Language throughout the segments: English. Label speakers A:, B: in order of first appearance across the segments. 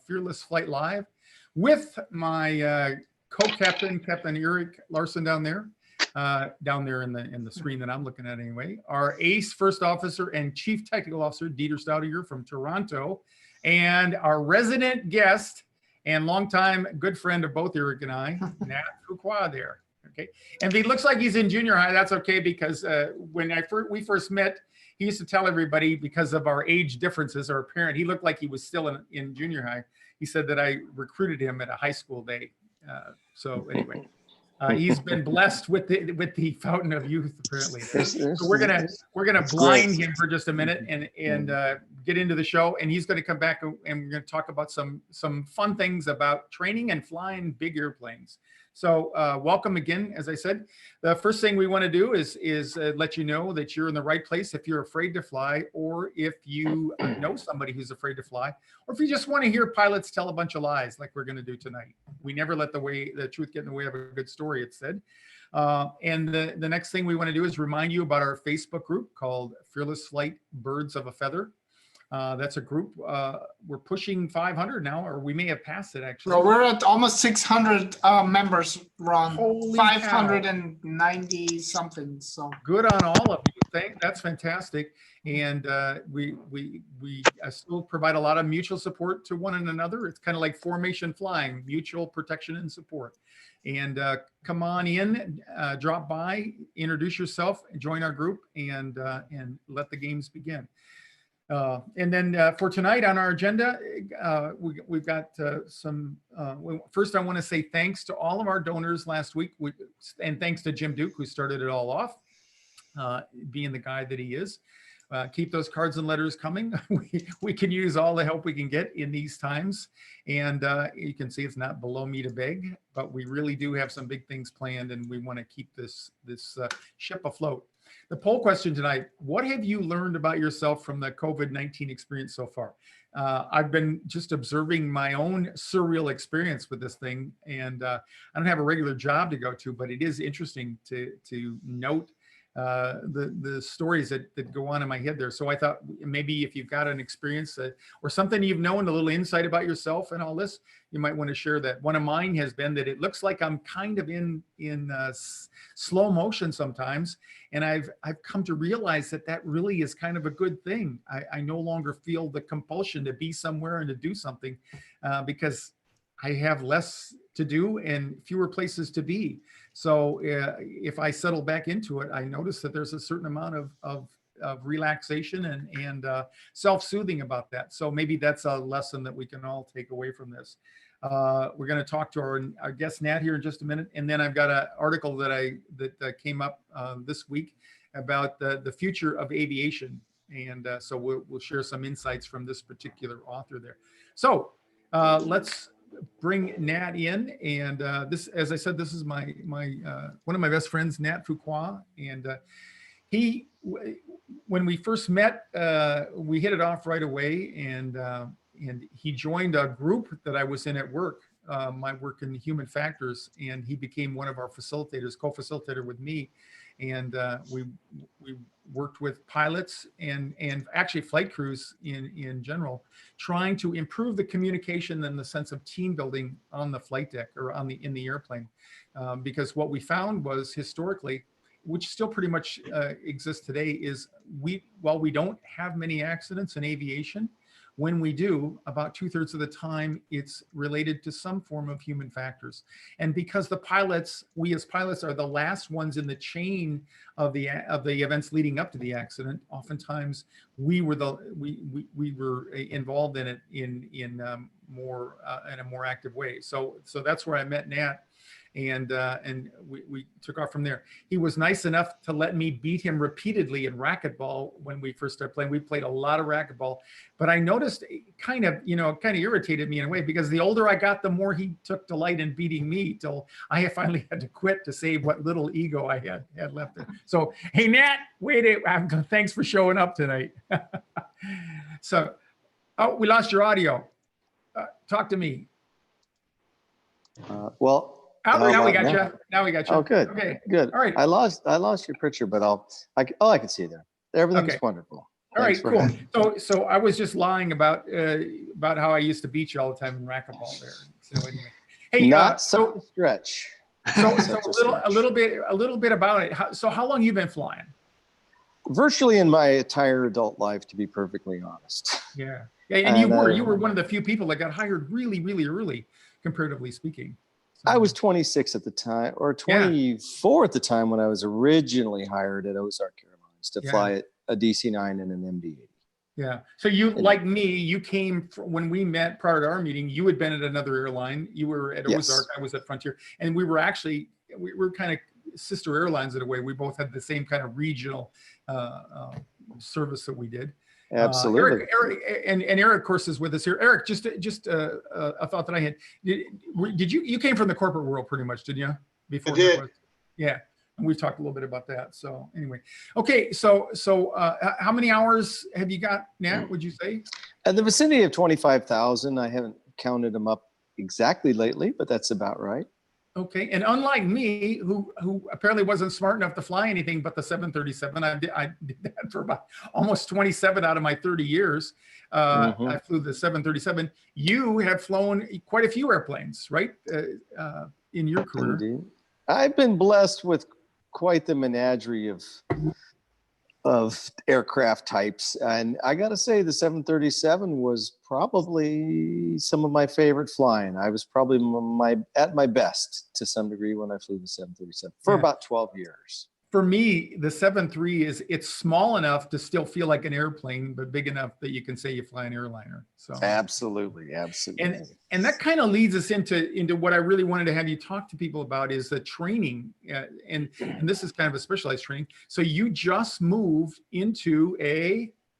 A: Fearless Flight Live with my co-captain, Captain Eric Larson down there in the screen that I'm looking at anyway. Our ace first officer and chief technical officer, Dieter Staudiger from Toronto, and our resident guest and longtime good friend of both Eric and I, Nat Fuqua there. Okay, and if he looks like he's in junior high, that's okay, because when we first met, he used to tell everybody, because of our age differences, our parent, he looked like he was still in junior high. He said that I recruited him at a high school day. So anyway, he's been blessed with the fountain of youth, apparently. So we're gonna blind him for just a minute and get into the show, and he's going to come back and we're going to talk about some fun things about training and flying big airplanes. So welcome again. As I said, the first thing we want to do is let you know that you're in the right place if you're afraid to fly, or if you know somebody who's afraid to fly, or if you just want to hear pilots tell a bunch of lies like we're going to do tonight. We never let the truth get in the way of a good story, it's said. And the next thing we want to do is remind you about our Facebook group called Fearless Flight Birds of a Feather. That's a group. We're pushing 500 now, or we may have passed it actually.
B: No, we're at almost 600 members, Ron.
A: Holy
B: 590 something. So
A: good on all of you. That's fantastic. And we still provide a lot of mutual support to one another. It's kind of like formation flying, mutual protection and support. And come on in, drop by, introduce yourself, join our group, and let the games begin. And then for tonight on our agenda, we've got first I want to say thanks to all of our donors last week, and thanks to Jim Duke, who started it all off, being the guy that he is. Keep those cards and letters coming. We can use all the help we can get in these times. And you can see it's not below me to beg, but we really do have some big things planned, and we want to keep this ship afloat. The poll question tonight: what have you learned about yourself from the COVID-19 experience so far? I've been just observing my own surreal experience with this thing, and I don't have a regular job to go to, but it is interesting to note the stories that go on in my head there. So I thought maybe if you've got an experience or something you've known, a little insight about yourself and all this, you might want to share that. One of mine has been that it looks like I'm kind of in slow motion sometimes, and I've come to realize that really is kind of a good thing. I no longer feel the compulsion to be somewhere and to do something because I have less to do and fewer places to be. So if I settle back into it, I notice that there's a certain amount of relaxation and self-soothing about that. So maybe that's a lesson that we can all take away from this. We're going to talk to our guest Nat here in just a minute, and then I've got an article that came up this week about the future of aviation, and so we'll share some insights from this particular author there. So let's bring Nat in, and this, as I said, this is my one of my best friends, Nat Fuqua, and when we first met, we hit it off right away, and he joined a group that I was in at work, my work in human factors, and he became one of our facilitators, co-facilitator with me, and we worked with pilots and actually flight crews in general, trying to improve the communication and the sense of team building on the flight deck or in the airplane, because what we found was historically, which still pretty much exists today, is while we don't have many accidents in aviation, when we do, about 2/3 of the time, it's related to some form of human factors. And because we as pilots are the last ones in the chain of the events leading up to the accident, oftentimes we were involved in it in a more active way. So that's where I met Nat. And we took off from there. He was nice enough to let me beat him repeatedly in racquetball when we first started playing. We played a lot of racquetball, but I noticed it kind of irritated me in a way, because the older I got, the more he took delight in beating me, till I finally had to quit to save what little ego I had left there. So, hey, Nat, thanks for showing up tonight. So, we lost your audio. Talk to me.
C: Well.
A: Now we got you. Now we got you.
C: Oh, good.
A: Okay.
C: Good.
A: All right.
C: I lost your picture, but I can see there. Everything's wonderful.
A: All right,
C: Thanks for
A: cool.
C: having
A: So I was just lying about how I used to beat you all the time in racquetball there. So anyway, hey,
C: Not such a stretch.
A: so
C: Such
A: a little bit about it. So how long you been flying?
C: Virtually in my entire adult life, to be perfectly honest.
A: Yeah, and
C: And,
A: you were one of the few people that got hired really, really early, comparatively speaking. So,
C: I was 26 at the time, or
A: Yeah.
C: 24 at the time when I was originally hired at Ozark Airlines to
A: Yeah.
C: fly a DC-9 and an MD-80.
A: Yeah. So you,
C: And-
A: like me, you came when we met prior to our meeting. You had been at another airline. You were at
C: Yes.
A: Ozark. I was at Frontier, and we were kind of sister airlines in a way. We both had the same kind of regional service that we did.
C: Absolutely.
A: Eric, and Eric, of course, is with us here. Eric, just a thought that I had. Did you came from the corporate world pretty much, didn't you? Before
D: I did.
A: Northwest? Yeah. And we've talked a little bit about that. So anyway, okay. So how many hours have you got, Nat, would you say?
C: In the vicinity of 25,000. I haven't counted them up exactly lately, but that's about right.
A: Okay. And unlike me, who apparently wasn't smart enough to fly anything but the 737, I did that for about almost 27 out of my 30 years. I flew the 737. You have flown quite a few airplanes, right? In your career.
C: Indeed. I've been blessed with quite the menagerie of aircraft types, and I got to say the 737 was probably some of my favorite flying. I was probably at my best to some degree when I flew the 737 for
A: Yeah.
C: about 12 years.
A: For me, the 7.3 it's small enough to still feel like an airplane, but big enough that you can say you fly an airliner. So
C: Absolutely.
A: and that kind of leads us into what I really wanted to have you talk to people about is the training, and this is kind of a specialized training. So you just moved into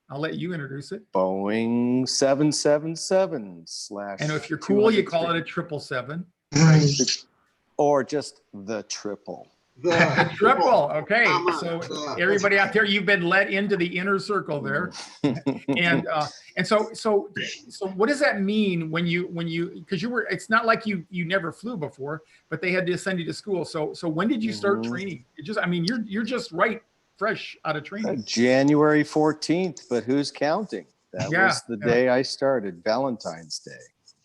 A: I'll let you introduce it.
C: Boeing 777 /
A: And if you're cool, you call it a 777.
C: or just the triple.
A: The triple. Okay.
D: Come on,
A: So
D: that's
A: everybody out there, you've been let into the inner circle there. And so what does that mean when you because it's not like you never flew before, but they had to send you to school. So when did you start training? You're just fresh out of training.
C: January 14th, but who's counting? That
A: Yeah,
C: was the
A: yeah.
C: day I started, Valentine's Day.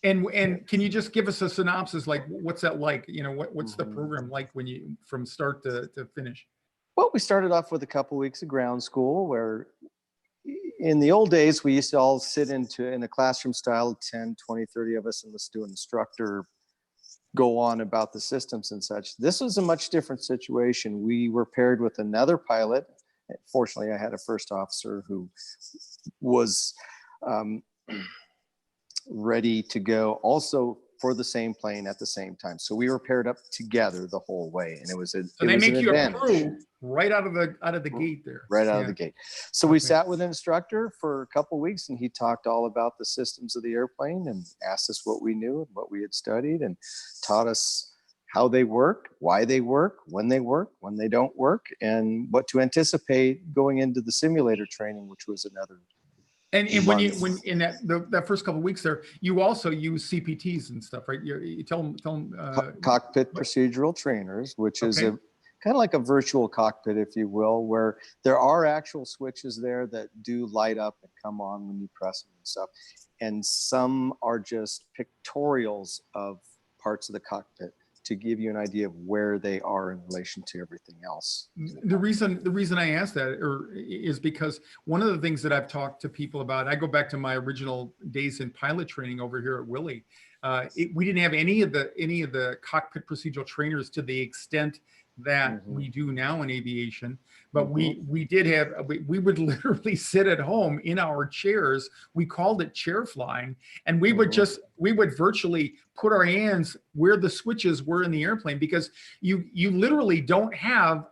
A: And can you just give us a synopsis, like what's that like? What's the program like when you from start to finish?
C: Well, we started off with a couple weeks of ground school where in the old days, we used to all sit in a classroom style, 10, 20, 30 of us, and listen to an instructor go on about the systems and such. This was a much different situation. We were paired with another pilot. Fortunately, I had a first officer who was ready to go also for the same plane at the same time. So we were paired up together the whole way. And it was
A: So they make you a crew right out of the gate there.
C: Right out of the gate. So we
A: Okay.
C: sat with an instructor for a couple of weeks and he talked all about the systems of the airplane and asked us what we knew and what we had studied and taught us how they work, why they work, when they don't work, and what to anticipate going into the simulator training, which was another.
A: And when in that first couple of weeks there, you also use CPTs and stuff, right? You tell them
C: cockpit procedural trainers, which is
A: Okay.
C: kind of like a virtual cockpit, if you will, where there are actual switches there that do light up and come on when you press them and stuff. And some are just pictorials of parts of the cockpit to give you an idea of where they are in relation to everything else.
A: The reason I asked that is because one of the things that I've talked to people about, I go back to my original days in pilot training over here at Willie. We didn't have any of the cockpit procedural trainers to the extent that we do now in aviation, but we did have, we would literally sit at home in our chairs. We called it chair flying, and we would virtually put our hands where the switches were in the airplane, because you literally don't have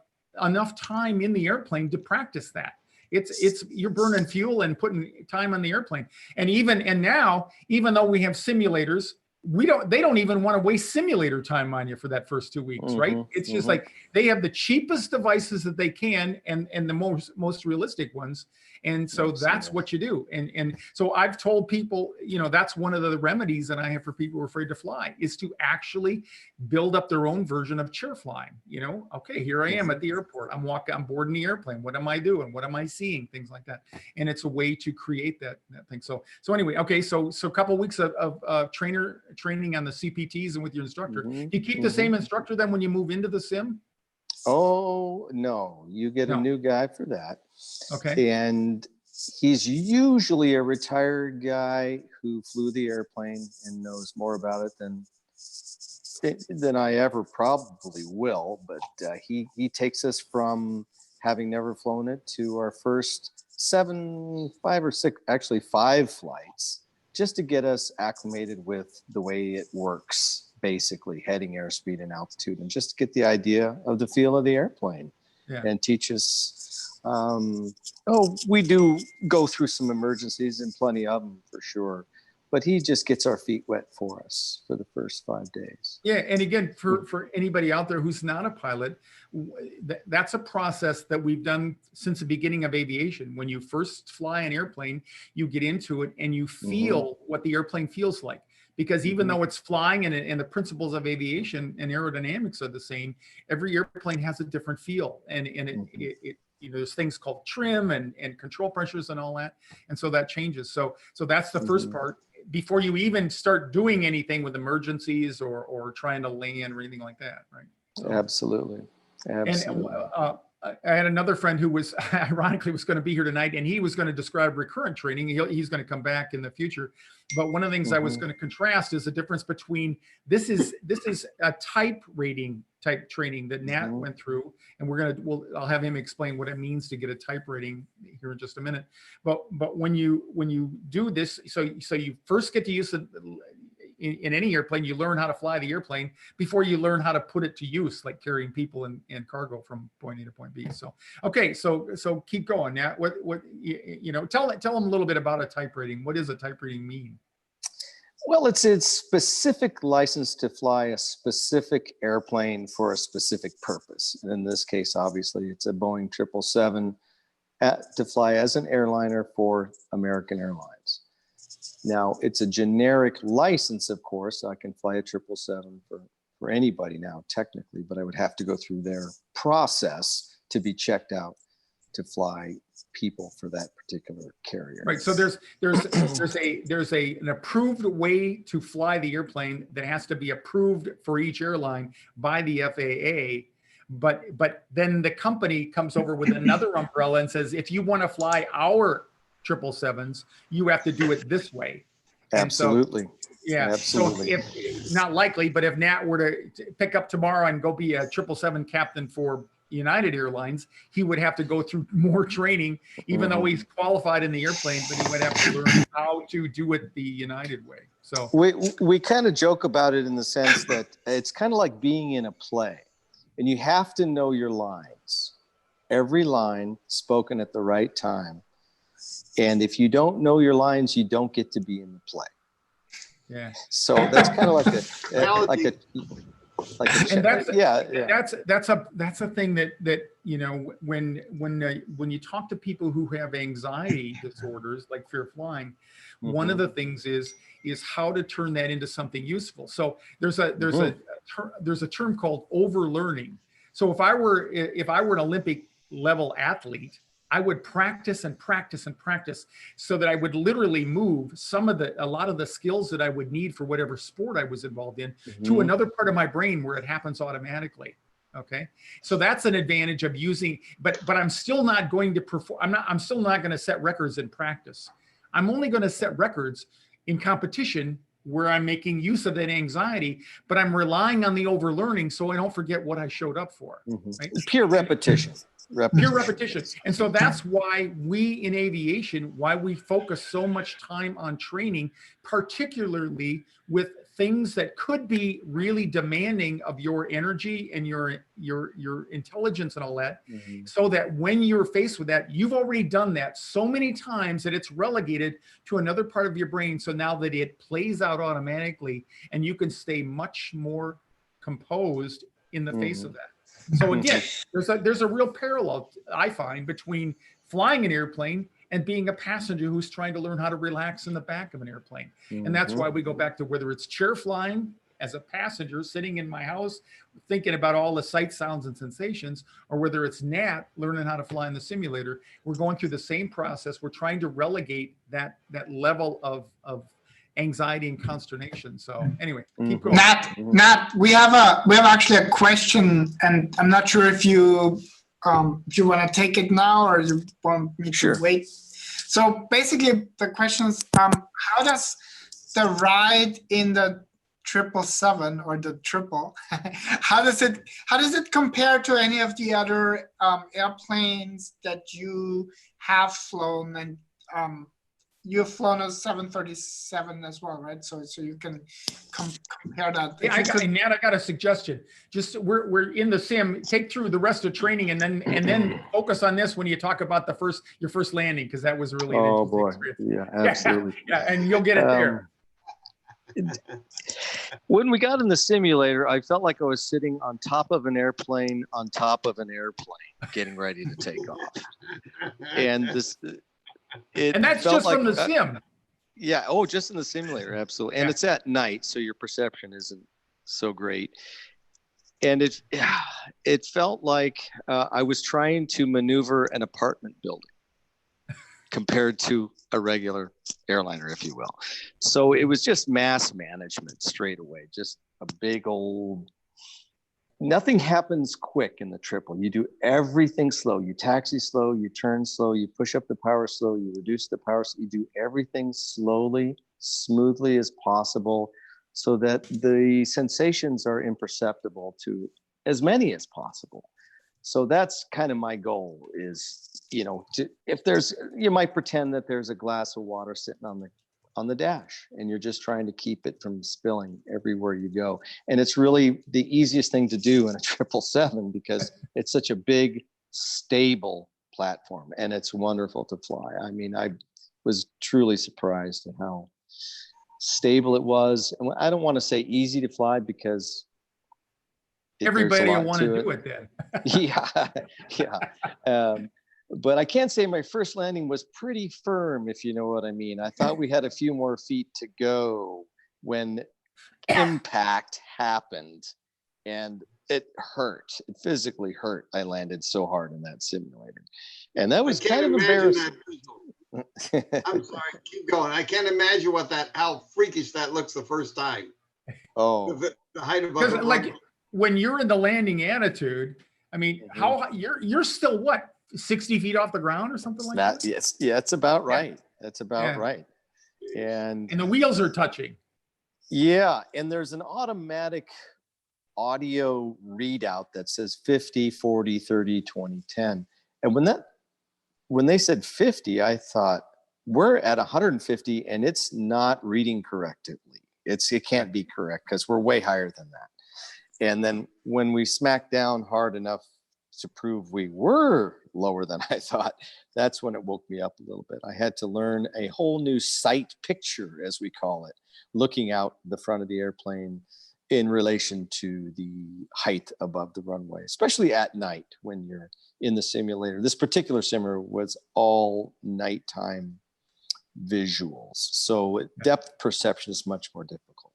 A: enough time in the airplane to practice that. It's you're burning fuel and putting time on the airplane. And now, even though we have simulators, they don't even want to waste simulator time on you for that first 2 weeks, right? It's just like they have the cheapest devices that they can and the most realistic ones. And so that's
C: Absolutely.
A: what you do. And so I've told people, you know, that's one of the remedies that I have for people who are afraid to fly, is to actually build up their own version of chair flying. You know, okay, here I am at the airport. I'm boarding the airplane. What am I doing? What am I seeing? Things like that. And it's a way to create that thing. So anyway, okay, so a couple of weeks of training on the CPTs and with your instructor.
C: Mhm,
A: Do you keep the same instructor then when you move into the sim?
C: Oh, no, you get a
A: No.
C: new guy for that.
A: Okay.
C: And he's usually a retired guy who flew the airplane and knows more about it than I ever probably will. But he takes us from having never flown it to our first 5 flights, just to get us acclimated with the way it works, basically heading, airspeed, and altitude, and just to get the idea of the feel of the airplane.
A: Yeah.
C: And teach us. We do go through some emergencies, and plenty of them for sure, but he just gets our feet wet for us for the first 5 days.
A: Yeah, and again, for anybody out there who's not a pilot, that's a process that we've done since the beginning of aviation. When you first fly an airplane, you get into it and you feel what the airplane feels like. Because even though it's flying and the principles of aviation and aerodynamics are the same, every airplane has a different feel. And it you know, there's things called trim and control pressures and all that. And so that changes. So that's the first part, before you even start doing anything with emergencies or trying to land or anything like that, right? So,
C: Absolutely. Absolutely.
A: and I had another friend who was ironically was going to be here tonight, and he was going to describe recurrent training. He's going to come back in the future. But one of the things I was going to contrast is the difference between this is a type rating type training that Nat went through, and I'll have him explain what it means to get a type rating here in just a minute. But when you do this, so you first get to use it. In any airplane, you learn how to fly the airplane before you learn how to put it to use, like carrying people and cargo from point A to point B. So, okay, so keep going. Now, what you know, tell them a little bit about a type rating. What does a type rating mean?
C: Well, it's a specific license to fly a specific airplane for a specific purpose. And in this case, obviously, it's a Boeing 777 to fly as an airliner for American Airlines. Now, it's a generic license, of course. I can fly a 777 for anybody now, technically, but I would have to go through their process to be checked out to fly people for that particular carrier.
A: Right. So there's an approved way to fly the airplane that has to be approved for each airline by the FAA. But then the company comes over with another umbrella and says, if you want to fly our 777s, you have to do it this way.
C: Absolutely.
A: So, yeah.
C: Absolutely.
A: So if not likely, but if Nat were to pick up tomorrow and go be a 777 captain for United Airlines, he would have to go through more training, even though he's qualified in the airplane, but he would have to learn how to do it the United way. So
C: we kind of joke about it in the sense that it's kind of like being in a play, and you have to know your lines, every line spoken at the right time. And if you don't know your lines, you don't get to be in the play.
A: Yeah.
C: So that's kind of like
A: that's a thing that you know, when you talk to people who have anxiety disorders like fear of flying, one of the things is how to turn that into something useful. So there's a term called overlearning. So if I were an Olympic level athlete, I would practice and practice and practice so that I would literally move a lot of the skills that I would need for whatever sport I was involved in to another part of my brain where it happens automatically. Okay. So that's an advantage of using, but I'm still not going to perform. I'm still not going to set records in practice. I'm only going to set records in competition where I'm making use of that anxiety, but I'm relying on the overlearning so I don't forget what I showed up for. Right?
C: Pure repetition.
A: Pure repetition. And so that's why we in aviation, why we focus so much time on training, particularly with things that could be really demanding of your energy and your intelligence and all that, so that when you're faced with that, you've already done that so many times that it's relegated to another part of your brain. So now that it plays out automatically and you can stay much more composed in the face of that. So again, there's a real parallel I find between flying an airplane and being a passenger who's trying to learn how to relax in the back of an airplane. And that's why we go back to whether it's chair flying as a passenger sitting in my house, thinking about all the sights, sounds, and sensations, or whether it's Nat learning how to fly in the simulator, we're going through the same process. We're trying to relegate that level of anxiety and consternation. So anyway, keep going.
B: Nat, we have actually a question, and I'm not sure if you want to take it now or you want me to wait. So basically, the question is, how does the ride in the 777 or the triple, how does it compare to any of the other airplanes that you have flown? And you've flown a 737 as well, right? So you can compare that.
A: Yeah, Nat, I got a suggestion. Just we're in the sim. Take through the rest of training, and then focus on this when you talk about your first landing, because that was really an interesting experience.
C: Yeah, absolutely.
A: Yeah, and you'll get it there.
C: When we got in the simulator, I felt like I was sitting on top of an airplane, getting ready to take off. And
A: And that's just from the sim.
C: Yeah. Oh, just in the simulator. Absolutely. And it's at night, so your perception isn't so great. And it felt like I was trying to maneuver an apartment building compared to a regular airliner, if you will. So it was just mass management straight away, just a big old, nothing happens quick in the triple. You do everything slow. You taxi slow, you turn slow, you push up the power slow, you reduce the power, you do everything slowly, smoothly as possible, so that the sensations are imperceptible to as many as possible. So that's kind of my goal is, you might pretend that there's a glass of water sitting on the dash and you're just trying to keep it from spilling everywhere you go. And it's really the easiest thing to do in a 777 because it's such a big, stable platform and it's wonderful to fly. I mean, I was truly surprised at how stable it was. And I don't want to say easy to fly because
A: everybody will want to do it then.
C: Yeah. But I can't say my first landing was pretty firm, if you know what I mean. I thought we had a few more feet to go when impact happened, and it hurt. It physically hurt. I landed so hard in that simulator, and that was kind of embarrassing.
D: I'm sorry, keep going. I can't imagine how freakish that looks the first time.
C: Oh,
D: the height above the
A: like when you're in the landing attitude, I mean, how you're still what, 60 feet off the ground or something like that?
C: Yes, yeah, it's about right. That's about right. And
A: the wheels are touching.
C: Yeah, and there's an automatic audio readout that says 50, 40, 30, 20, 10. And when they said 50, I thought we're at 150 and it's not reading correctly. It can't be correct because we're way higher than that. And then when we smacked down hard enough to prove we were lower than I thought, that's when it woke me up a little bit. I had to learn a whole new sight picture, as we call it, looking out the front of the airplane in relation to the height above the runway, especially at night when you're in the simulator. This particular simulator was all nighttime visuals. So depth perception is much more difficult.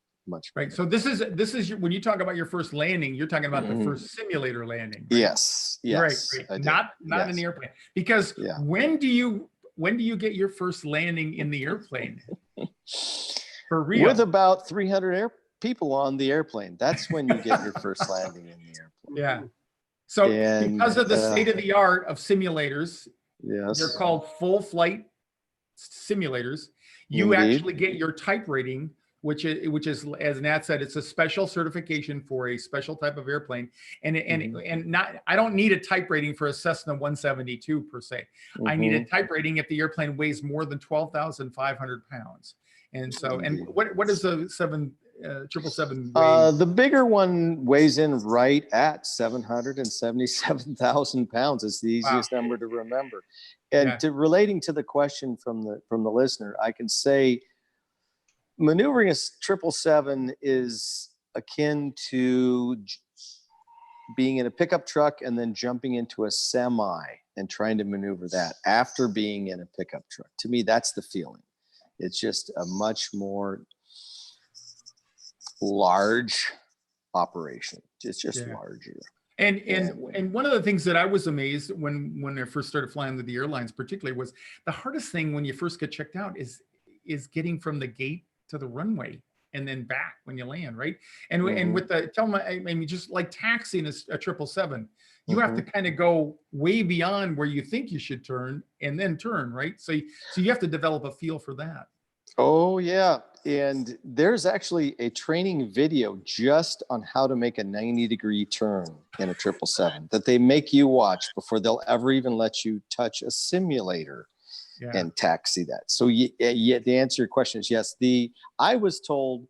A: Right. So this is when you talk about your first landing, you're talking about the first simulator landing. Right?
C: Yes.
A: Right. Not in the airplane. Because when do you get your first landing in the airplane? For real.
C: With about 300 people on the airplane. That's when you get your first landing in the airplane.
A: Yeah. So because of the state of the art of simulators, they're called full flight simulators. You actually get your type rating, which is, as Nat said, it's a special certification for a special type of airplane. And not, I don't need a type rating for a Cessna 172 per se. I need a type rating if the airplane weighs more than 12,500 pounds. And so, and what is the 777 weigh?
C: The bigger one weighs in right at 777,000 pounds. It's the easiest number to remember. And relating to the question from the listener, I can say maneuvering a 777 is akin to being in a pickup truck and then jumping into a semi and trying to maneuver that after being in a pickup truck. To me, that's the feeling. It's just a much more large operation. It's just larger.
A: And one of the things that I was amazed when I first started flying with the airlines, particularly, was the hardest thing when you first get checked out is getting from the gate to the runway and then back when you land, right? And with the I mean, just like taxiing a 777, you have to kind of go way beyond where you think you should turn and then turn, right? So you have to develop a feel for that.
C: Oh yeah, and there's actually a training video just on how to make a 90-degree turn in a 777 that they make you watch before they'll ever even let you touch a simulator and taxi that. So the answer to your question is yes. I was told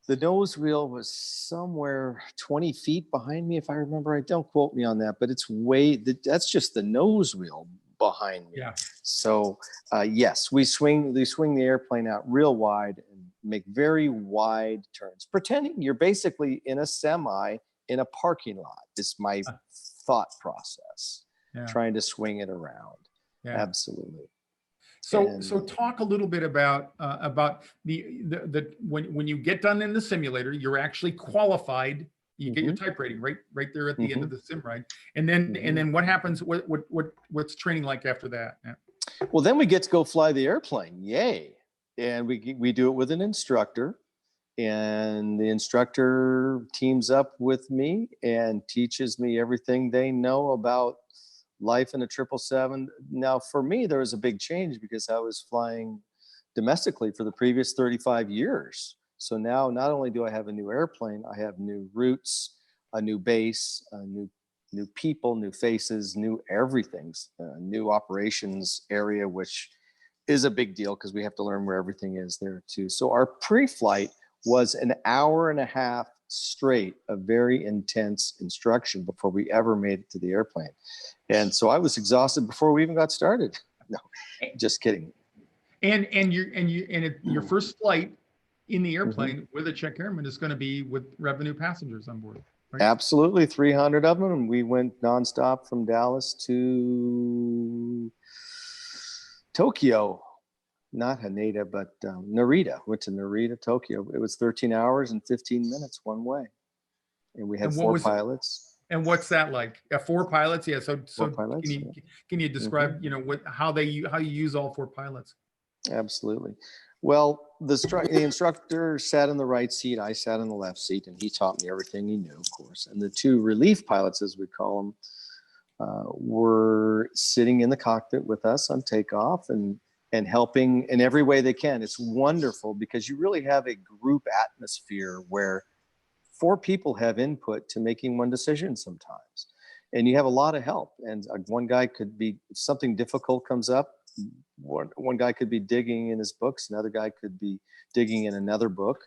C: the nose wheel was somewhere 20 feet behind me, if I remember right. Don't quote me on that, but it's that's just the nose wheel behind me.
A: Yeah.
C: So yes, we swing the airplane out real wide and make very wide turns, pretending you're basically in a semi in a parking lot. It's my thought process, trying to swing it around. Yeah. Absolutely.
A: So talk a little bit about the when you get done in the simulator, you're actually qualified. You get your type rating right there at the end of the sim ride, and then what happens? What's training like after that? Yeah.
C: Well, then we get to go fly the airplane. Yay! And we do it with an instructor, and the instructor teams up with me and teaches me everything they know about life in a 777. Now, for me, there was a big change because I was flying domestically for the previous 35 years. So now not only do I have a new airplane, I have new routes, a new base, new people, new faces, new everything, new operations area, which is a big deal because we have to learn where everything is there too. So our pre-flight was an hour and a half straight of very intense instruction before we ever made it to the airplane. And so I was exhausted before we even got started. No, just kidding.
A: And your first flight in the airplane with a check airman is going to be with revenue passengers on board. Right?
C: Absolutely, 300 of them, and we went nonstop from Dallas to Tokyo. Not Haneda, but Narita. Went to Narita, Tokyo. It was 13 hours and 15 minutes one way, and we had 4 pilots.
A: And what's that like? 4 pilots, yeah. So
C: 4 pilots,
A: can you describe how you use all 4 pilots?
C: Absolutely. Well, the instructor sat in the right seat. I sat in the left seat, and he taught me everything he knew, of course. And the 2 relief pilots, as we call them, were sitting in the cockpit with us on takeoff and helping in every way they can. It's wonderful because you really have a group atmosphere where 4 people have input to making one decision sometimes. And you have a lot of help. And one guy could be, if something difficult comes up, one guy could be digging in his books, another guy could be digging in another book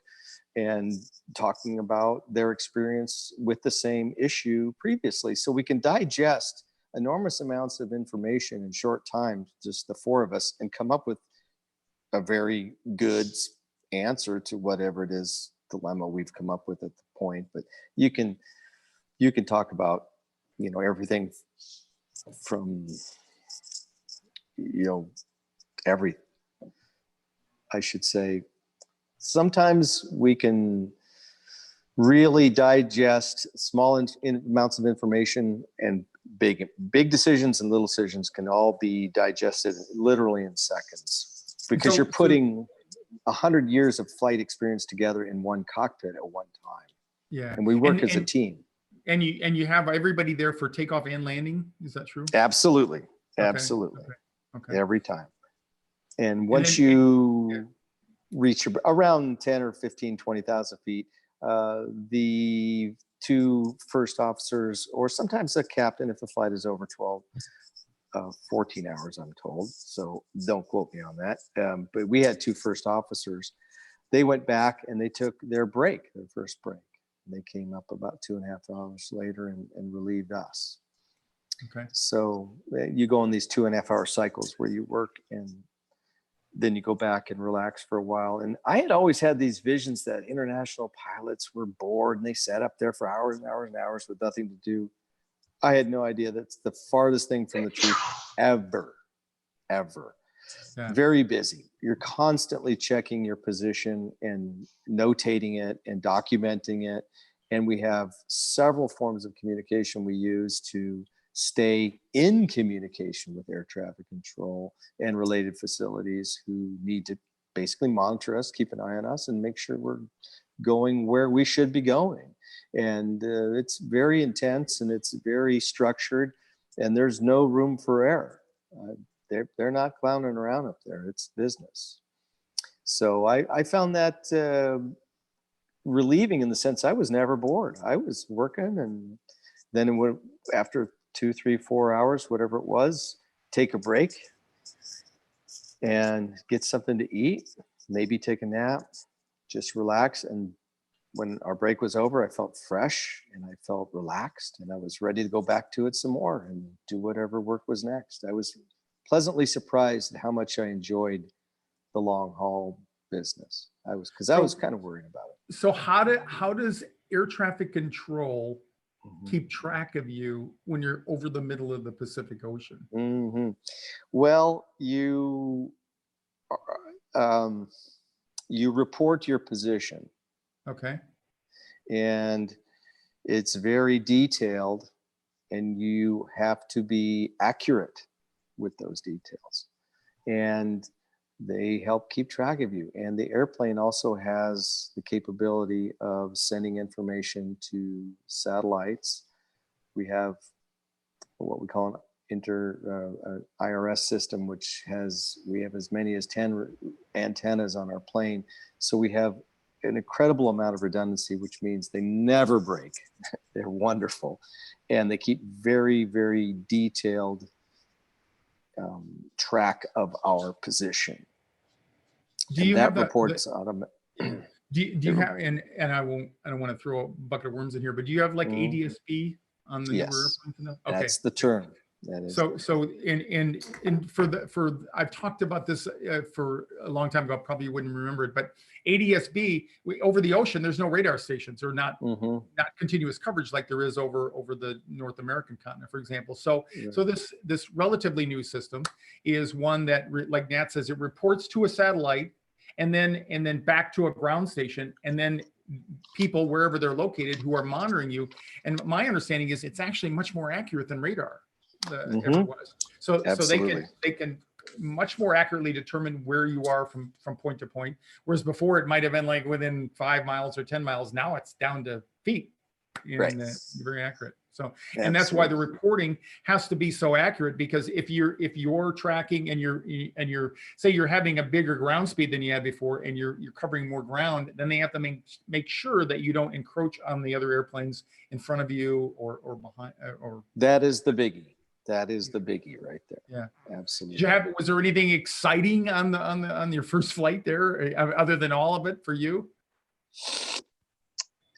C: and talking about their experience with the same issue previously. So we can digest enormous amounts of information in short time, just the 4 of us, and come up with a very good answer to whatever it is dilemma we've come up with at the point. But you can talk about everything from I should say sometimes we can really digest small amounts of information, and big decisions and little decisions can all be digested literally in seconds because you're putting 100 years of flight experience together in one cockpit at one time.
A: Yeah.
C: And we work as a team.
A: And you have everybody there for takeoff and landing. Is that true?
C: Absolutely.
A: Okay.
C: Absolutely.
A: Okay.
C: Every time. And once you reach around 10 or 15, 20,000 feet, the 2 first officers, or sometimes the captain, if the flight is over 14 hours, I'm told. So don't quote me on that. But we had 2 first officers. They went back and they took their first break. They came up about 2.5 hours later and relieved us.
A: Okay.
C: So you go in these 2.5 hour cycles where you work and then you go back and relax for a while. And I had always had these visions that international pilots were bored and they sat up there for hours and hours and hours with nothing to do. I had no idea. That's the farthest thing from the truth ever. Yeah. Very busy. You're constantly checking your position and notating it and documenting it. And we have several forms of communication we use to stay in communication with air traffic control and related facilities who need to basically monitor us, keep an eye on us, and make sure we're going where we should be going. And it's very intense and it's very structured, and there's no room for error. They're not clowning around up there. It's business. So I found that relieving in the sense I was never bored. I was working, and then after 2, 3, 4 hours, whatever it was, take a break and get something to eat, maybe take a nap, just relax. And when our break was over, I felt fresh and I felt relaxed, and I was ready to go back to it some more and do whatever work was next. I was pleasantly surprised at how much I enjoyed the long haul business. I was kind of worried about it.
A: So how does air traffic control keep track of you when you're over the middle of the Pacific Ocean?
C: Well, you report your position.
A: Okay.
C: And it's very detailed, and you have to be accurate with those details. And they help keep track of you. And the airplane also has the capability of sending information to satellites. We have what we call an IRS system, which we have as many as 10 antennas on our plane. So we have an incredible amount of redundancy, which means they never break. They're wonderful. And they keep very, very detailed track of our position.
A: Do you have
C: reports
A: do you have, and I don't want to throw a bucket of worms in here, but do you have like ADSB on the newer airplanes? Okay.
C: That's the term. That is.
A: So I've talked about this for a long time ago. Probably you wouldn't remember it, but ADSB over the ocean, there's no radar stations, or not continuous coverage like there is over the North American continent, for example. So this relatively new system is one that, like Nat says, it reports to a satellite and then back to a ground station, and then people wherever they're located who are monitoring you. And my understanding is it's actually much more accurate than radar. Ever was. So they can much more accurately determine where you are from point to point, whereas before it might have been like within 5 miles or 10 miles. Now it's down to feet. And very accurate. So and that's why the reporting has to be so accurate, because if you're tracking and you're say you're having a bigger ground speed than you had before, and you're covering more ground, then they have to make sure that you don't encroach on the other airplanes in front of you or behind. Or
C: that is the biggie. That is the biggie right there.
A: Yeah,
C: absolutely.
A: Was there anything exciting on your first flight there, other than all of it for you?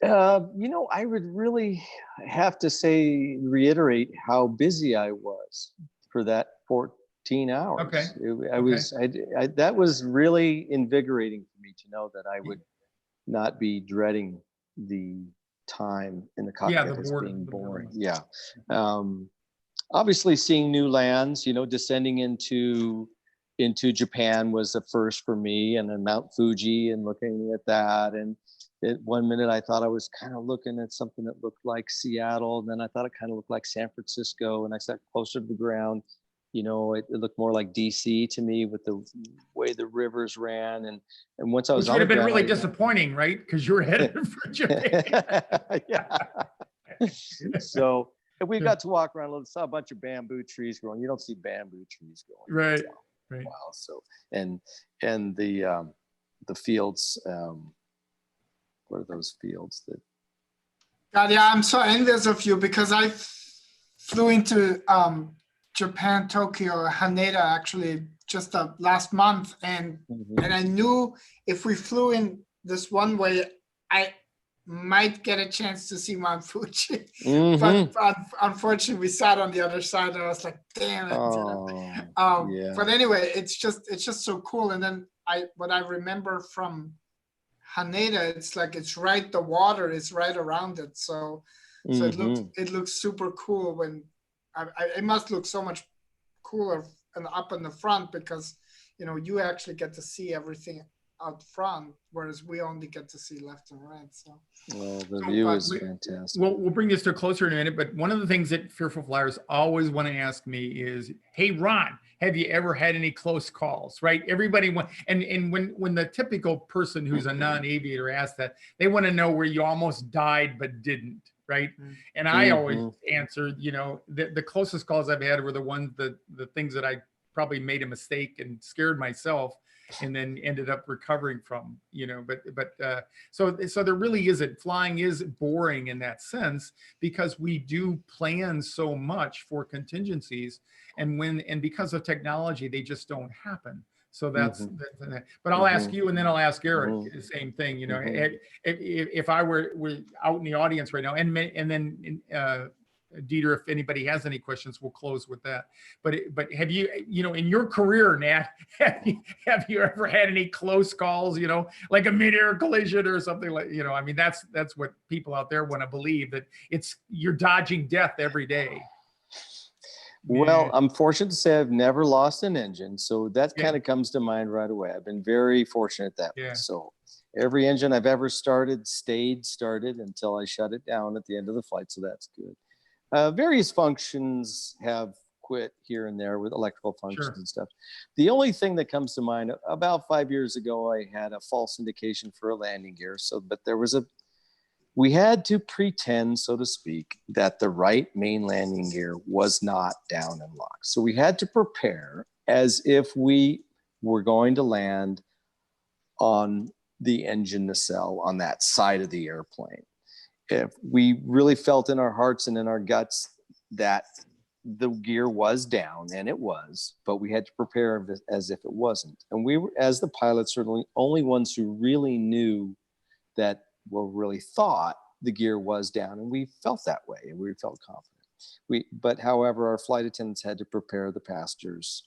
C: I would really have to reiterate how busy I was for that 14 hours.
A: Okay.
C: That was really invigorating for me to know that I would not be dreading the time in the cockpit as being boring. Yeah. Obviously seeing new lands, descending into Japan was a first for me, and then Mount Fuji, and looking at that. And at 1 minute I thought I was kind of looking at something that looked like Seattle, and then I thought it kind of looked like San Francisco, and I sat closer to the ground. It looked more like DC to me with the way the rivers ran. And once I was on the ground,
A: would have been really disappointing, right? Because you were headed for Japan.
C: Yeah. So we got to walk around a little, saw a bunch of bamboo trees growing. You don't see bamboo trees growing.
A: Right.
C: Wow. So and the fields. What are those fields that?
B: God, yeah, I'm so envious of you, because I flew into Japan, Tokyo, Haneda actually just last month, and I knew if we flew in this one way, might get a chance to see Mount Fuji.
C: Mhm.
B: But unfortunately, we sat on the other side, and I was like, damn it.
C: Yeah.
B: But anyway, it's just so cool. And then what I remember from Haneda, it's like the water is right around it. So it looks super cool when it must look so much cooler and up in the front because you actually get to see everything out front, whereas we only get to see left and right. So
C: the view is fantastic.
A: We'll bring this to closer in a minute, but one of the things that Fearful Flyers always want to ask me is, hey, Ron, have you ever had any close calls, right? Everybody want, and when the typical person who's a non-aviator asks that, they want to know where you almost died but didn't, right? And I always answer, the closest calls I've had were the ones, the things that I probably made a mistake and scared myself and then ended up recovering from, so there really isn't, flying is boring in that sense because we do plan so much for contingencies, and because of technology, they just don't happen. So that's, but I'll ask you, and then I'll ask Eric the same thing. If I were out in the audience right now, and then Dieter, if anybody has any questions, we'll close with that. But have you, in your career, Nat, have you ever had any close calls, like a mid-air collision or something like, I mean, that's what people out there want to believe, that you're dodging death every day.
C: Well, I'm fortunate to say I've never lost an engine. So that kind of comes to mind right away. I've been very fortunate that way. So every engine I've ever started stayed started until I shut it down at the end of the flight. So that's good. Various functions have quit here and there with electrical functions and stuff. The only thing that comes to mind, about 5 years ago, I had a false indication for a landing gear. But we had to pretend, so to speak, that the right main landing gear was not down and locked. So we had to prepare as if we were going to land on the engine nacelle on that side of the airplane. If we really felt in our hearts and in our guts that the gear was down, and it was, but we had to prepare as if it wasn't. And we were, as the pilots, were the only ones who really knew that, really thought the gear was down, and we felt that way, and we felt confident. But however, our flight attendants had to prepare the passengers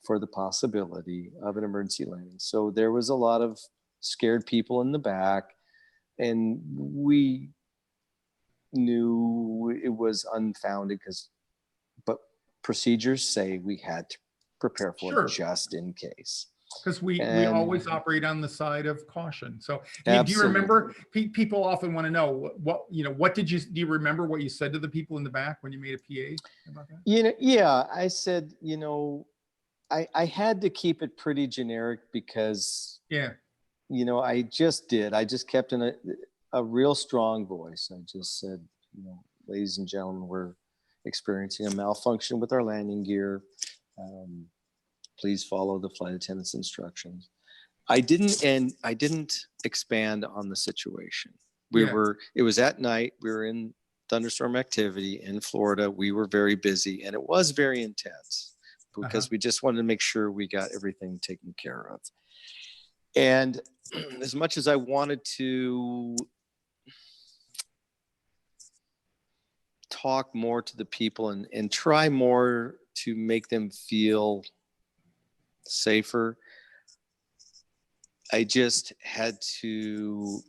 C: for the possibility of an emergency landing. So there was a lot of scared people in the back, and we knew it was unfounded but procedures say we had to prepare for it just in case.
A: Because we always operate on the side of caution. So do you remember, people often want to know what do you remember what you said to the people in the back when you made a PA about that?
C: I said, I had to keep it pretty generic because, I just kept in a real strong voice. I just said, ladies and gentlemen, we're experiencing a malfunction with our landing gear. Please follow the flight attendant's instructions. I didn't expand on the situation. It was at night. We were in thunderstorm activity in Florida. We were very busy, and it was very intense because we just wanted to make sure we got everything taken care of. And as much as I wanted to talk more to the people and try more to make them feel safer, I just had to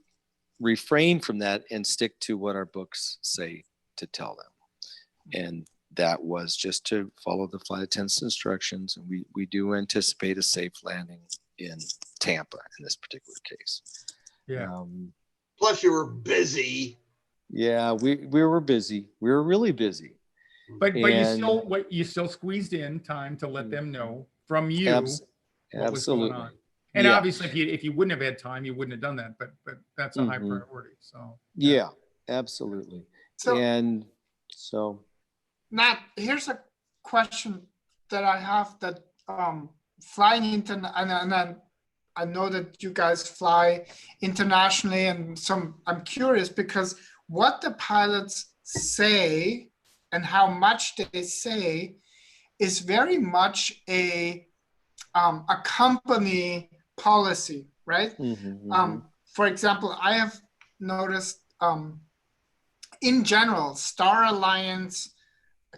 C: refrain from that and stick to what our books say to tell them. And that was just to follow the flight attendant's instructions. And we do anticipate a safe landing in Tampa in this particular case.
D: Plus you were busy.
C: Yeah, we were busy. We were really busy.
A: But you still squeezed in time to let them know from you what was going on. And obviously, if you wouldn't have had time, you wouldn't have done that. But that's a high priority. So
C: absolutely.
B: So Nat, here's a question that I have that flying and I know that you guys fly internationally, and I'm curious because what the pilots say and how much they say is very much a company policy, right? For example, I have noticed in general, Star Alliance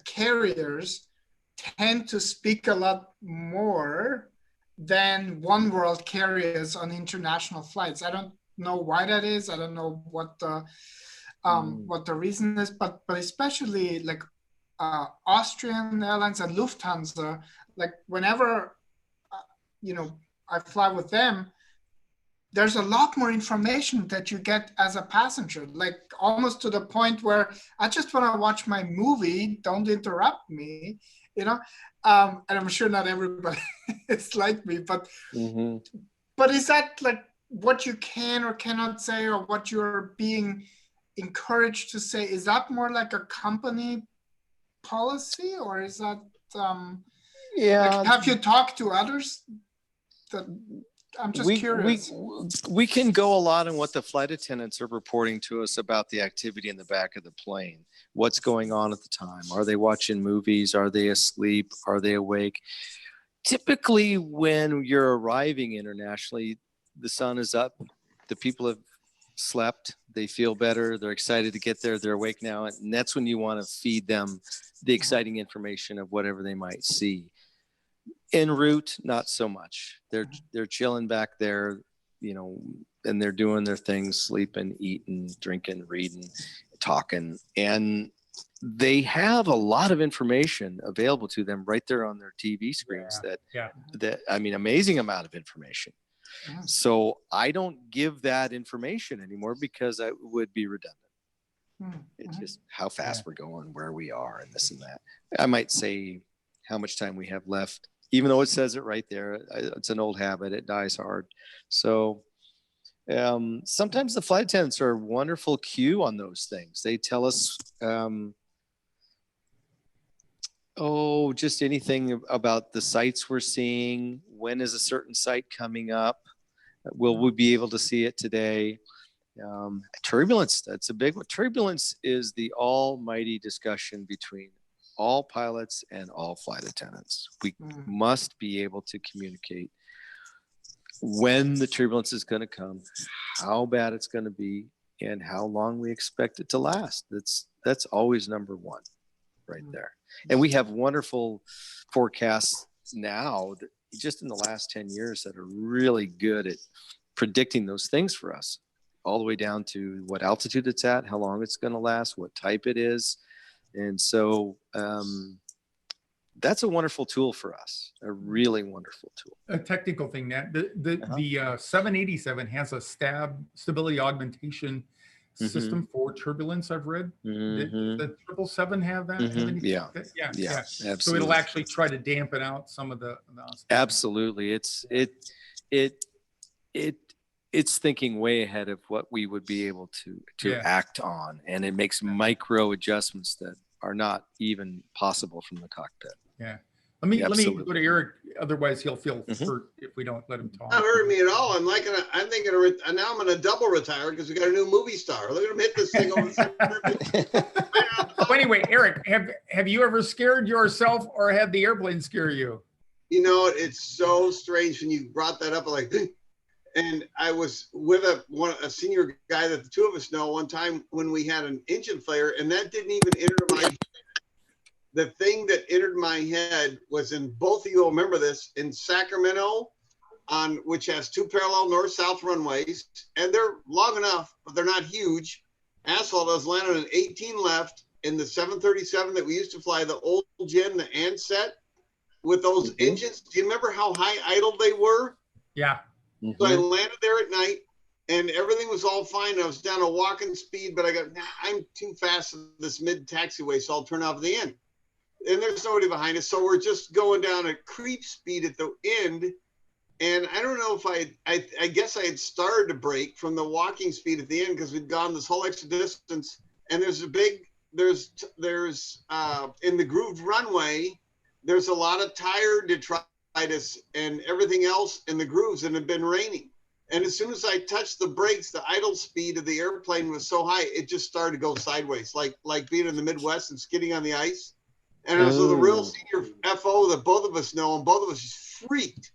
B: carriers tend to speak a lot more than One World carriers on international flights. I don't know why that is. I don't know what the reason is, but especially like Austrian Airlines and Lufthansa, like whenever I fly with them, there's a lot more information that you get as a passenger, like almost to the point where I just want to watch my movie, don't interrupt me, and I'm sure not everybody is like me, but is that like what you can or cannot say, or what you're being encouraged to say? Is that more like a company policy, or is that like, have you talked to others? That I'm just curious.
C: We can go a lot on what the flight attendants are reporting to us about the activity in the back of the plane. What's going on at the time? Are they watching movies? Are they asleep? Are they awake? Typically, when you're arriving internationally, the sun is up. The people have slept. They feel better. They're excited to get there. They're awake now. And that's when you want to feed them the exciting information of whatever they might see. En route, not so much. They're chilling back there, and they're doing their things, sleeping, eating, drinking, reading, talking. And they have a lot of information available to them right there on their TV screens amazing amount of information. So I don't give that information anymore because it would be redundant. It's just how fast we're going, where we are, and this and that. I might say how much time we have left, even though it says it right there. It's an old habit. It dies hard. So sometimes the flight attendants are a wonderful cue on those things. They tell us, just anything about the sites we're seeing. When is a certain site coming up? Will we be able to see it today? Turbulence, that's a big one. Turbulence is the almighty discussion between all pilots and all flight attendants. We must be able to communicate when the turbulence is going to come, how bad it's going to be, and how long we expect it to last. That's always number one right there. And we have wonderful forecasts now that just in the last 10 years that are really good at predicting those things for us, all the way down to what altitude it's at, how long it's going to last, what type it is. And so that's a wonderful tool for us, a really wonderful tool.
A: A technical thing, Nat. The 787 has a stability augmentation system for turbulence, I've read. The 777 have that?
C: Yeah,
A: absolutely. So
C: absolutely.
A: it'll actually try to dampen out some of the
C: absolutely. It's thinking way ahead of what we would be able to act on, and it makes micro adjustments that are not even possible from the cockpit.
A: Yeah. Let me go to Eric. Otherwise, he'll feel hurt if we don't let him talk.
D: Not hurting me at all. I'm thinking now I'm going to double retire because we got a new movie star. Look at him hit this thing over the
A: So anyway, Eric, have you ever scared yourself or had the airplane scare you?
D: It's so strange when you brought that up. Like, and I was with a senior guy that the two of us know one time when we had an engine failure, and that didn't even enter my head. The thing that entered my head was, in both of you will remember this, in Sacramento, which has two parallel north-south runways, and they're long enough, but they're not huge. Asphalt was landed on 18 left in the 737 that we used to fly, the old gen, the Ansett, with those engines. Do you remember how high idle they were?
A: Yeah.
D: So I landed there at night, and everything was all fine. I was down a walking speed, but I'm too fast in this mid taxiway, so I'll turn off the end. And there's nobody behind us, so we're just going down at creep speed at the end. And I don't know if I guess I had started to brake from the walking speed at the end because we'd gone this whole extra distance. And there's in the grooved runway, there's a lot of tire detritus and everything else in the grooves, and it had been raining. And as soon as I touched the brakes, the idle speed of the airplane was so high, it just started to go sideways, like being in the Midwest and skidding on the ice. And I was with a real senior FO that both of us know, and both of us just freaked.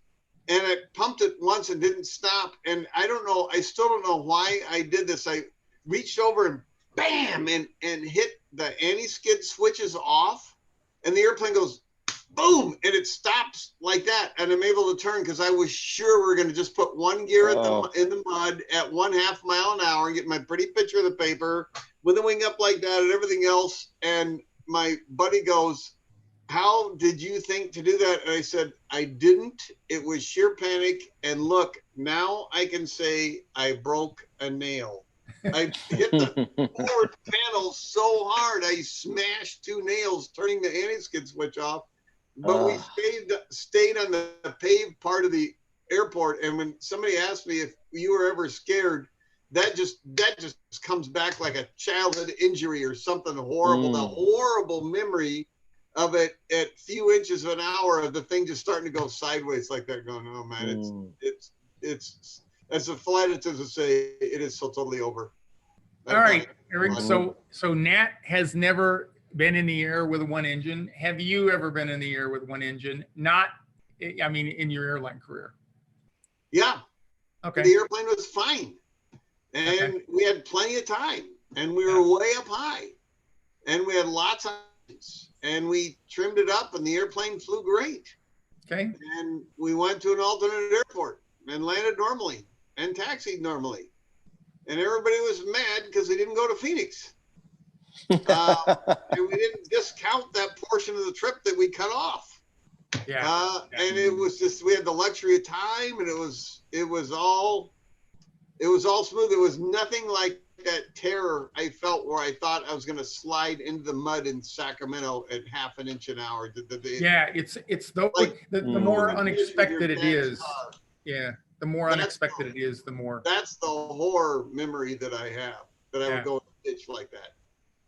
D: And I pumped it once and didn't stop. And I don't know, I still don't know why I did this. reached over and bam, and hit the anti-skid switches off, and the airplane goes boom, and it stops like that, and I'm able to turn because I was sure we were going to just put one gear in the mud at 1/2 mile an hour and get my pretty picture of the paper with the wing up like that and everything else. And my buddy goes, "How did you think to do that?" And I said, "I didn't. It was sheer panic. And look, now I can say I broke a nail. I hit the forward panel so hard, I smashed 2 nails, turning the anti-skid switch off. But we stayed on the paved part of the airport. And when somebody asked me if you were ever scared, that just comes back like a childhood injury or something horrible. The horrible memory of it at few inches of an hour of the thing just starting to go sideways like that, going, oh man, it's as the flight attendants say, it is so totally over.
A: All right, Eric. So Nat has never been in the air with one engine. Have you ever been in the air with one engine? Not, I mean, in your airline career?
D: Yeah.
A: Okay.
D: The airplane was fine. And we had plenty of time. And we were way up high. And we had lots of things. And we trimmed it up and the airplane flew great.
A: Okay.
D: And we went to an alternate airport and landed normally and taxied normally. And everybody was mad because they didn't go to Phoenix. And we didn't discount that portion of the trip that we cut off. Yeah. And it was just, we had the luxury of time, and it was all smooth. There was nothing like that terror I felt where I thought I was going to slide into the mud in Sacramento at 1/2 inch an hour.
A: The more unexpected it is. Yeah. The more unexpected it is, the more.
D: That's the horror memory that I have, that I would go in a ditch like that.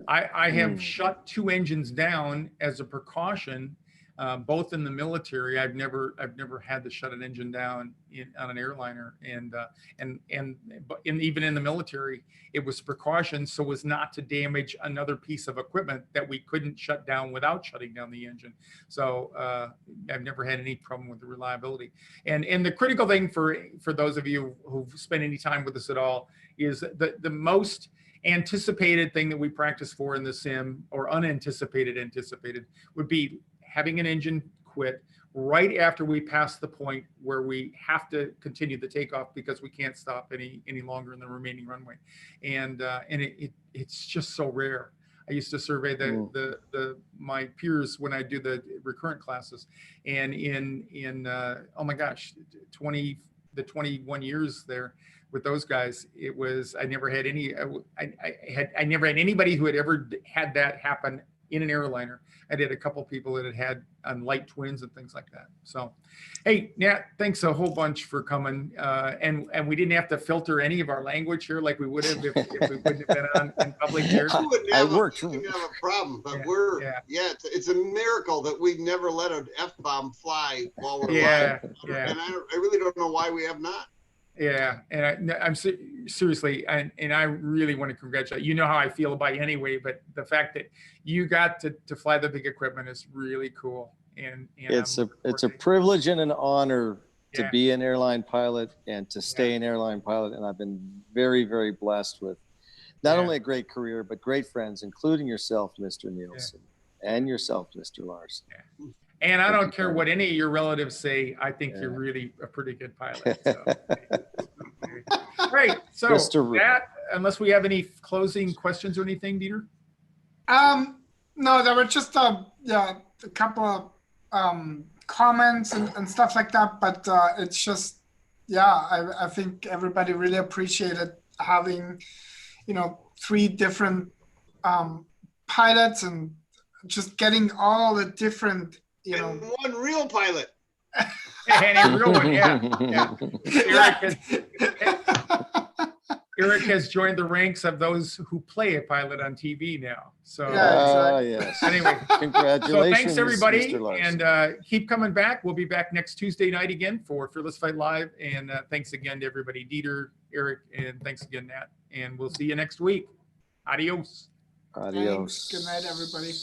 A: I have shut 2 engines down as a precaution, both in the military. I've never had to shut an engine down on an airliner, and even in the military, it was precaution so as not to damage another piece of equipment that we couldn't shut down without shutting down the engine. So I've never had any problem with the reliability. And the critical thing for those of you who've spent any time with us at all is the most anticipated thing that we practice for in the sim, or anticipated would be having an engine quit right after we pass the point where we have to continue the takeoff because we can't stop any longer in the remaining runway. And it's just so rare. I used to survey my peers when I do the recurrent classes, and in oh my gosh, 21 years there with those guys, it was, I never had anybody who had ever had that happen in an airliner. I did a couple people that had on light twins and things like that. So, hey, Nat, thanks a whole bunch for coming. And we didn't have to filter any of our language here like we would have if we wouldn't have been on in public here.
D: We wouldn't have a problem, but it's a miracle that we never let an F-bomb fly while we're live. And I really don't know why we have not.
A: Yeah, and I'm seriously, and I really want to congratulate you. You know how I feel about you anyway, but the fact that you got to fly the big equipment is really cool. And
C: it's a privilege and an honor to be an airline pilot and to stay an airline pilot. And I've been very, very blessed with not only a great career, but great friends, including yourself, Mr. Nielsen, and yourself, Mr. Larson. Yeah.
A: And I don't care what any of your relatives say. I think you're really a pretty good pilot. So. Right. So that, unless we have any closing questions or anything, Dieter?
B: No, there were just a couple of comments and stuff like that. But it's just, I think everybody really appreciated having, 3 different pilots and just getting all the different.
D: And one real pilot.
A: And a real one, Eric has joined the ranks of those who play a pilot on TV now. So
C: yes.
A: Anyway,
C: congratulations.
A: So thanks everybody,
C: Mr. Larson.
A: and keep coming back. We'll be back next Tuesday night again for Fearless Fight Live. And thanks again to everybody, Dieter, Eric, and thanks again, Nat. And we'll see you next week. Adios.
C: Adios.
B: Thanks. Good night, everybody.